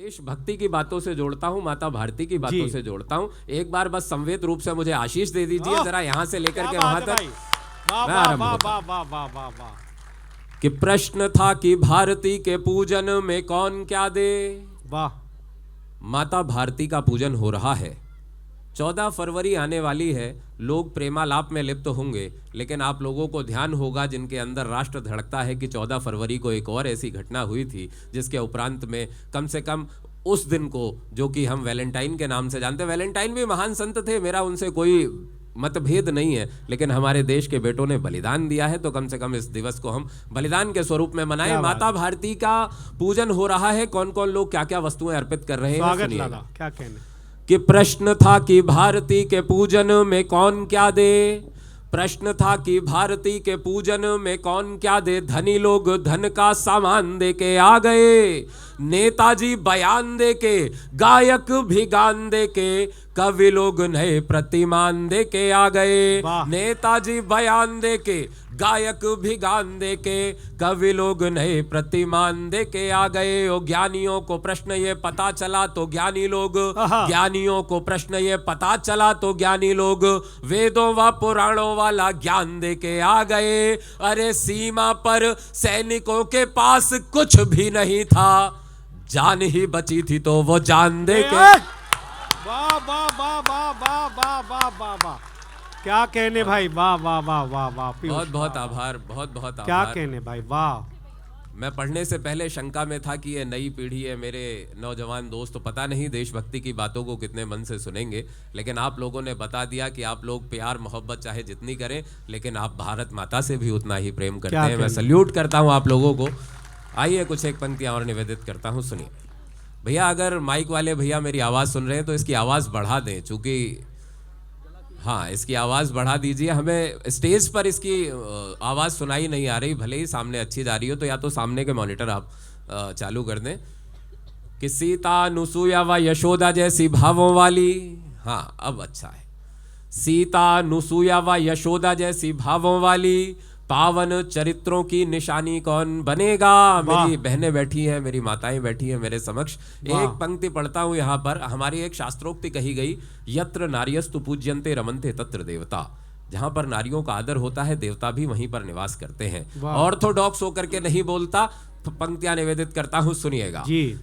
देशभक्ति की बातों से जोड़ता हूँ, माता भारती की बातों से जोड़ता हूँ। एक बार बस संवेद रूप से मुझे आशीष दे दीजिए जरा, यहाँ से लेकर के वहां तक मैं आरंभ होता हूं। कि प्रश्न था कि भारती के पूजन में कौन क्या दे। वाह। माता भारती का पूजन हो रहा है। 14 फरवरी आने वाली है, लोग प्रेमालाप में लिप्त होंगे, लेकिन आप लोगों को ध्यान होगा जिनके अंदर राष्ट्र धड़कता है कि 14 फरवरी को एक और ऐसी घटना हुई थी जिसके उपरांत में कम से कम उस दिन को, जो कि हम वैलेंटाइन के नाम से जानते हैं, वैलेंटाइन भी महान संत थे, मेरा उनसे कोई मतभेद नहीं है, लेकिन हमारे देश के बेटों ने बलिदान दिया है तो कम से कम इस दिवस को हम बलिदान के स्वरूप में मनाएं। माता भारती का पूजन हो रहा है। कौन कौन लोग क्या क्या वस्तुएं अर्पित कर रहे हैं, स्वागत लाला, क्या कहने। कि प्रश्न था कि भारती के पूजन में कौन क्या दे। प्रश्न था कि भारती के पूजन में कौन क्या दे। धनी लोग धन का सामान दे के आ गए, नेताजी बयान दे के, गायक भी गान दे के, कवि लोग नए प्रतिमान दे के आ गए। नेताजी बयान दे के, गायक भी गान दे के, कवि लोग नए प्रतिमान दे के आ गए। ओ ज्ञानियों को प्रश्न ये पता चला तो ज्ञानी लोग, ज्ञानियों को प्रश्न ये पता चला तो ज्ञानी लोग वेदों व पुराणों वाला ज्ञान दे के आ गए। अरे सीमा पर सैनिकों के पास कुछ भी नहीं था, जान ही बची थी तो वो जान दे के। वाह वाह वाह वाह वाह वाह वाह वाह वाह, क्या कहने भाई, वाह वाह वाह वाह वाह। बहुत बहुत आभार, बहुत बहुत आभार। क्या कहने भाई, वाह। मैं पढ़ने से पहले शंका में था कि ये नई पीढ़ी है, मेरे नौजवान दोस्त तो पता नहीं देशभक्ति की बातों को कितने मन से सुनेंगे, लेकिन आप लोगों ने बता दिया कि आप लोग प्यार मोहब्बत चाहे जितनी करें, लेकिन आप भारत माता से भी उतना ही प्रेम करते हैं। मैं सल्यूट करता हूं आप लोगों को। आइए कुछ एक पंक्तियां और निवेदित करता हूं, सुनिए। भैया अगर माइक वाले भैया मेरी आवाज़ सुन रहे हैं तो इसकी आवाज़ बढ़ा दें, चूँकि हाँ इसकी आवाज़ बढ़ा दीजिए। हमें स्टेज पर इसकी आवाज़ सुनाई नहीं आ रही, भले ही सामने अच्छी जा रही हो, तो या तो सामने के मॉनिटर आप चालू कर दें। कि सीता अनुसुया व यशोदा जैसी भावों वाली, हाँ अब अच्छा है। सीता अनुसुया व यशोदा जैसी भावों वाली पावन चरित्रों की निशानी कौन बनेगा। मेरी बहनें बैठी हैं, मेरी माताएं बैठी हैं मेरे समक्ष। एक पंक्ति पढ़ता हूं यहाँ पर। हमारी एक शास्त्रोक्ति कही गई, यत्र नार्यस्तु पूज्यन्ते रमन्ते तत्र देवता। जहां पर नारियों का आदर होता है, देवता भी वहीं पर निवास करते हैं। ऑर्थोडॉक्स होकर के नहीं बोलता, पंक्तियां निवेदित करता हूं, सुनिएगा।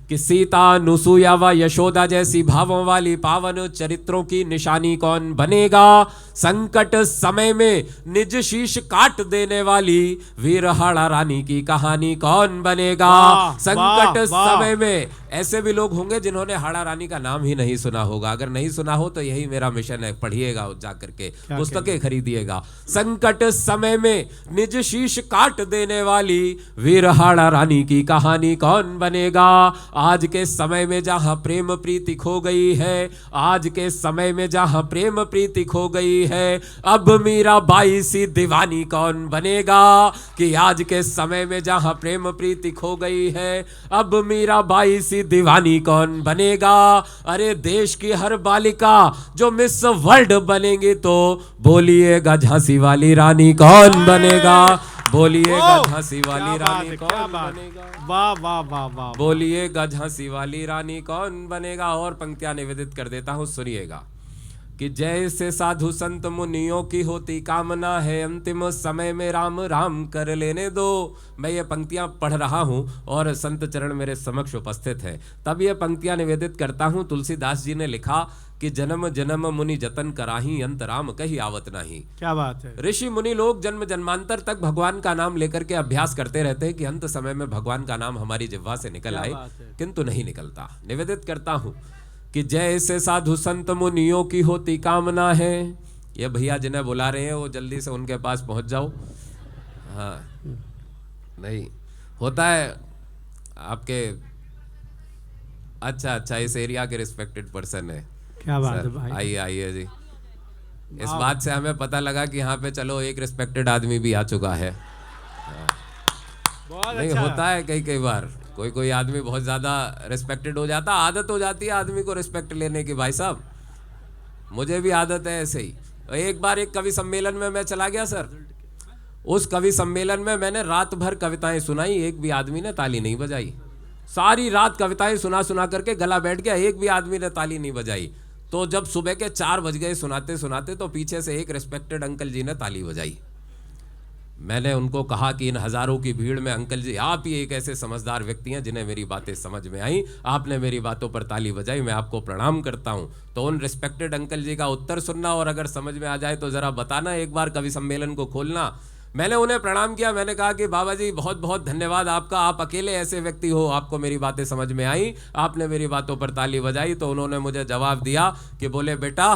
कि सीता अनुसुया व यशोदा जैसी भावों वाली पावन चरित्रों की निशानी कौन बनेगा। संकट समय में निज शीश काट देने वाली वीरहाड़ा रानी की कहानी कौन बनेगा। संकट समय में ऐसे भी लोग होंगे जिन्होंने हाड़ा रानी का नाम ही नहीं सुना होगा। अगर नहीं सुना हो तो यही मेरा मिशन है, पढ़िएगा जाकर के, पुस्तकें खरीदिएगा। संकट समय में निज शीश काट देने वाली वीरहाड़ा रानी की कहानी कौन बनेगा। आज के समय में जहां प्रेम प्रीति खो गई है, आज के समय में जहां प्रेम प्रीति खो गई है, अब मीरा बाई सी दीवानी कौन बनेगा। कि आज के समय में जहां प्रेम प्रीति खो गई है, अब मीरा बाई सी दीवानी कौन बनेगा। अरे देश की हर बालिका जो मिस वर्ल्ड बनेंगी तो बोलिएगा झांसी वाली रानी कौन बनेगा। बोलिएगा झांसी वाली रानी कौन बनेगा। वाह वाह वाह वाह। बोलिएगा झांसी वाली रानी कौन बनेगा। और पंक्तियां निवेदित कर देता हूं, सुनिएगा। कि जैसे साधु संत मुनियों की होती कामना है, अंतिम समय में राम राम कर लेने दो। मैं ये पंक्तियां पढ़ रहा हूं और संत चरण मेरे समक्ष उपस्थित हैं, तब ये पंक्तियां निवेदित करता हूं। तुलसीदास जी ने लिखा कि जन्म जन्म मुनि जतन कराही, अंत राम कहीं आवत नहीं। क्या बात है। ऋषि मुनि लोग जन्म जन्मांतर तक भगवान का नाम लेकर के अभ्यास करते रहते हैं कि अंत समय में भगवान का नाम हमारी जिह्वा से निकल आए, किंतु नहीं निकलता। निवेदित करता हूं कि जैसे साधु संत मुनियों की होती कामना है। ये भैया जिन्हें बुला रहे हैं वो जल्दी से उनके पास पहुंच जाओ। हाँ नहीं होता है आपके, अच्छा इस एरिया के रिस्पेक्टेड पर्सन है। क्या बात है भाई। आइए आइए जी। इस बात से हमें पता लगा कि यहाँ पे चलो एक रिस्पेक्टेड आदमी भी आ चुका है। नहीं अच्छा। होता है कई बार कोई आदमी बहुत ज्यादा रिस्पेक्टेड हो जाता, आदत हो जाती है आदमी को रिस्पेक्ट लेने की। भाई साहब मुझे भी आदत है ऐसे ही। एक बार एक कवि सम्मेलन में मैं चला गया सर, उस कवि सम्मेलन में मैंने रात भर कविताएं सुनाई, एक भी आदमी ने ताली नहीं बजाई। सारी रात कविताएं सुना सुना करके गला बैठ गया, एक भी आदमी ने ताली नहीं बजाई। तो जब सुबह के 4 बज गए सुनाते सुनाते, तो पीछे से एक रिस्पेक्टेड अंकल जी ने ताली बजाई। मैंने उनको कहा कि इन हजारों की भीड़ में अंकल जी आप ही एक ऐसे समझदार व्यक्ति हैं जिन्हें मेरी बातें समझ में आई, आपने मेरी बातों पर ताली बजाई, मैं आपको प्रणाम करता हूं। तो उन रिस्पेक्टेड अंकल जी का उत्तर सुनना, और अगर समझ में आ जाए तो जरा बताना, एक बार कवि सम्मेलन को खोलना। मैंने उन्हें प्रणाम किया, मैंने कहा कि बाबा जी बहुत बहुत धन्यवाद आपका, आप अकेले ऐसे व्यक्ति हो, आपको मेरी बातें समझ में आई, आपने मेरी बातों पर ताली बजाई। तो उन्होंने मुझे जवाब दिया कि बोले बेटा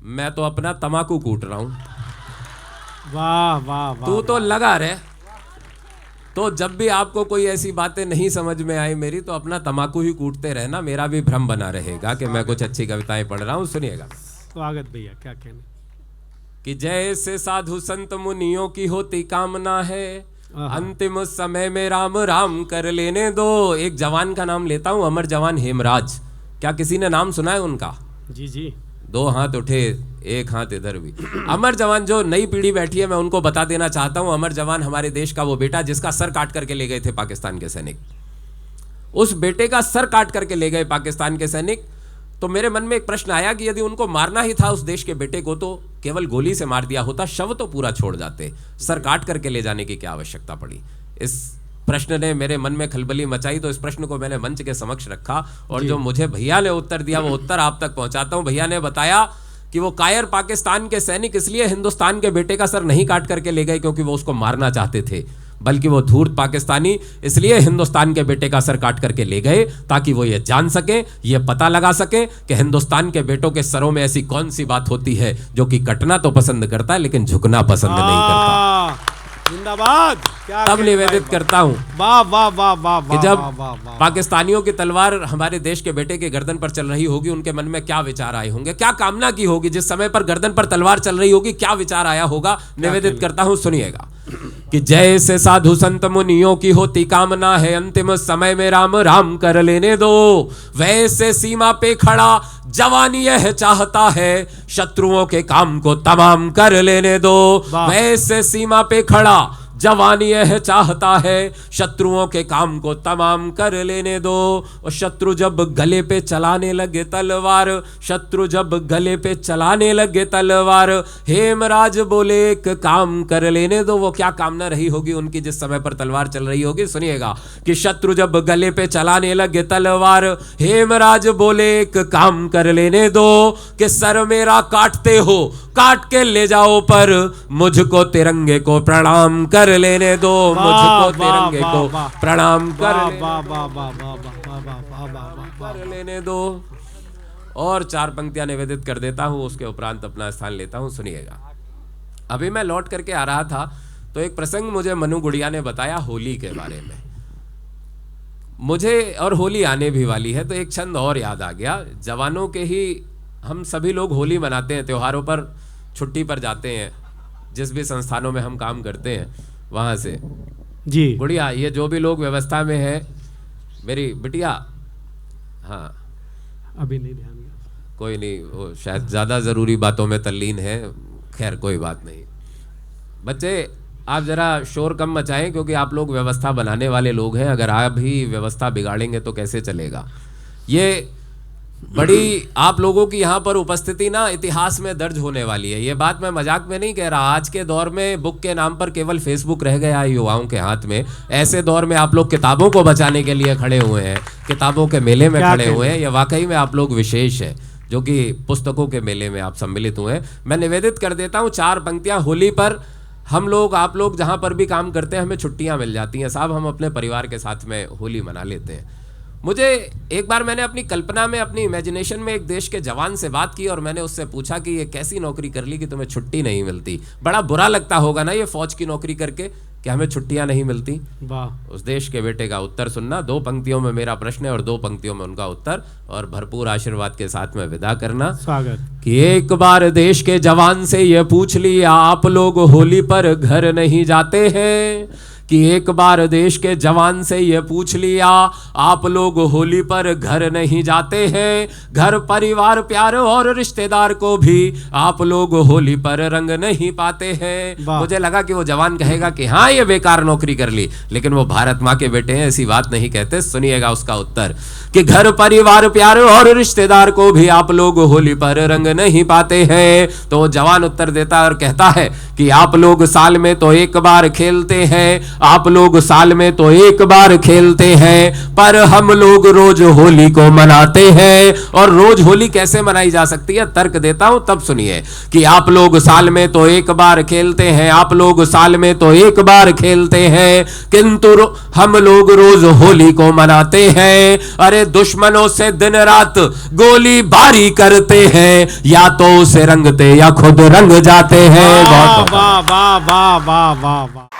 मैं तो अपना तम्बाकू कूट रहा हूं, वाह वाह वाह, तू तो लगा रहे। तो जब भी आपको कोई ऐसी बातें नहीं समझ में आई मेरी, तो अपना तम्बाकू ही कूटते रहना, मेरा भी भ्रम बना रहेगा कि मैं कुछ अच्छी कविताएं पढ़ रहा हूं। सुनिएगा। स्वागत भैया, क्या कहने। कि जैसे साधु संत मुनियों की होती कामना है, अंतिम समय में राम राम कर लेने दो। एक जवान का नाम लेता हूं, अमर जवान हेमराज। क्या किसी ने नाम सुना है उनका? जी जी, 2 हाथ उठे, 1 हाथ इधर भी। अमर जवान, जो नई पीढ़ी बैठी है मैं उनको बता देना चाहता हूं, अमर जवान हमारे देश का वो बेटा जिसका सर काट करके ले गए थे पाकिस्तान के सैनिक। उस बेटे का सर काट करके ले गए पाकिस्तान के सैनिक। तो मेरे मन में एक प्रश्न आया कि यदि उनको मारना ही था उस देश के बेटे को, तो केवल गोली से मार दिया होता, शव तो पूरा छोड़ जाते, सर काट करके ले जाने की क्या आवश्यकता पड़ी। इस प्रश्न ने मेरे मन में खलबली मचाई, तो इस प्रश्न को मैंने मंच के समक्ष रखा, और जो मुझे भैया ने उत्तर दिया वो उत्तर आप तक पहुंचाता हूं। भैया ने बताया कि वो कायर पाकिस्तान के सैनिक इसलिए हिंदुस्तान के बेटे का सर नहीं काट करके ले गए क्योंकि वो उसको मारना चाहते थे, बल्कि वो धूर्त पाकिस्तानी इसलिए हिंदुस्तान के बेटे का सर काट करके ले गए ताकि वो ये जान सके, ये पता लगा सके कि हिंदुस्तान के बेटों के सरों में ऐसी कौन सी बात होती है जो कि कटना तो पसंद करता है लेकिन झुकना पसंद नहीं करता। जिंदाबाद। क्या तब निवेदित करता हूं वाह वाह वाह वाह कि जब पाकिस्तानियों की तलवार हमारे देश के बेटे के गर्दन पर चल रही होगी, उनके मन में क्या विचार आए होंगे, क्या कामना की होगी। जिस समय पर गर्दन पर तलवार चल रही होगी क्या विचार आया होगा, निवेदित करता हूं, सुनिएगा। कि जैसे साधु संत मुनियों की होती कामना है अंतिम समय में राम राम कर लेने दो, वैसे सीमा पे खड़ा जवानी यह चाहता है शत्रुओं के काम को तमाम कर लेने दो। वैसे सीमा पे खड़ा जवानी यह चाहता है शत्रुओं के काम को तमाम कर लेने दो। और शत्रु जब गले पे चलाने लगे तलवार, शत्रु जब गले पे चलाने लगे तलवार, हेमराज बोले एक काम कर लेने दो। वो क्या कामना रही होगी उनकी जिस समय पर तलवार चल रही होगी, सुनिएगा। कि शत्रु जब गले पे चलाने लगे तलवार, हेमराज बोले एक काम कर लेने दो। कि सर मेरा काटते हो काट के ले जाओ, पर मुझको तिरंगे को प्रणाम कर लेने दो, मुझको तिरंगे को प्रणाम कर लेने दो। और 4 पंक्तियां निवेदित कर देता हूं, उसके उपरांत अपना स्थान लेता हूं, सुनिएगा। अभी मैं लौट करके आ रहा था तो एक प्रसंग मुझे मनु गुड़िया ने बताया होली के बारे में मुझे, और होली आने भी वाली है तो एक छंद और याद आ गया। जवानों के ही हम सभी लोग होली मनाते हैं, त्योहारों पर छुट्टी पर जाते हैं, जिस भी संस्थानों में हम काम करते हैं वहां से। जी गुड़िया, ये जो भी लोग व्यवस्था में है, मेरी बिटिया, हाँ अभी नहीं ध्यान गया, कोई नहीं, वो शायद ज्यादा जरूरी बातों में तल्लीन है, खैर कोई बात नहीं। बच्चे आप जरा शोर कम मचाएं क्योंकि आप लोग व्यवस्था बनाने वाले लोग हैं, अगर आप ही व्यवस्था बिगाड़ेंगे तो कैसे चलेगा। ये बड़ी आप लोगों की यहाँ पर उपस्थिति ना इतिहास में दर्ज होने वाली है। ये बात मैं मजाक में नहीं कह रहा। आज के दौर में बुक के नाम पर केवल फेसबुक रह गया है युवाओं के हाथ में। ऐसे दौर में आप लोग किताबों को बचाने के लिए खड़े हुए हैं, किताबों के मेले में खड़े हुए हैं। ये वाकई में आप लोग विशेष है जो कि पुस्तकों के मेले में आप सम्मिलित हुए हैं। मैं निवेदित कर देता हूँ 4 पंक्तियाँ। होली पर हम लोग, आप लोग जहाँ पर भी काम करते हैं, हमें छुट्टियाँ मिल जाती हैं साहब, हम अपने परिवार के साथ में होली मना लेते हैं। मुझे एक बार मैंने अपनी कल्पना में, अपनी इमेजिनेशन में एक देश के जवान से बात की और मैंने उससे पूछा कि ये कैसी नौकरी कर ली कि तुम्हें छुट्टी नहीं मिलती। बड़ा बुरा लगता होगा ना ये फौज की नौकरी करके कि हमें छुट्टियां नहीं मिलती। वाह। उस देश के बेटे का उत्तर सुनना। 2 पंक्तियों में मेरा प्रश्न है और 2 पंक्तियों में उनका उत्तर, और भरपूर आशीर्वाद के साथ में विदा करना। स्वागत। कि एक बार देश के जवान से ये पूछ लिया, आप लोग होली पर घर नहीं जाते हैं? कि एक बार देश के जवान से ये पूछ लिया, आप लोग होली पर घर नहीं जाते हैं, घर परिवार प्यार और रिश्तेदार को भी आप लोग होली पर रंग नहीं पाते हैं। मुझे लगा कि वो जवान कहेगा कि हाँ ये बेकार नौकरी कर ली, लेकिन वो भारत माँ के बेटे हैं, ऐसी बात नहीं कहते। सुनिएगा उसका उत्तर कि घर परिवार प्यार और रिश्तेदार को भी आप लोग होली पर रंग नहीं पाते हैं। तो जवान उत्तर देता और कहता है कि आप लोग साल में तो एक बार खेलते हैं, आप लोग साल में तो एक बार खेलते हैं, पर हम लोग रोज होली को मनाते हैं। और रोज होली कैसे मनाई जा सकती है, तर्क देता हूं, तब सुनिए कि आप लोग साल में तो एक बार खेलते हैं, आप लोग साल में तो एक बार खेलते हैं, किंतु हम लोग रोज होली को मनाते हैं। अरे दुश्मनों से दिन रात गोली बारी करते हैं, या तो उसे रंगते या खुद रंग जाते हैं। वाह वाह वाह वाह वाह वाह।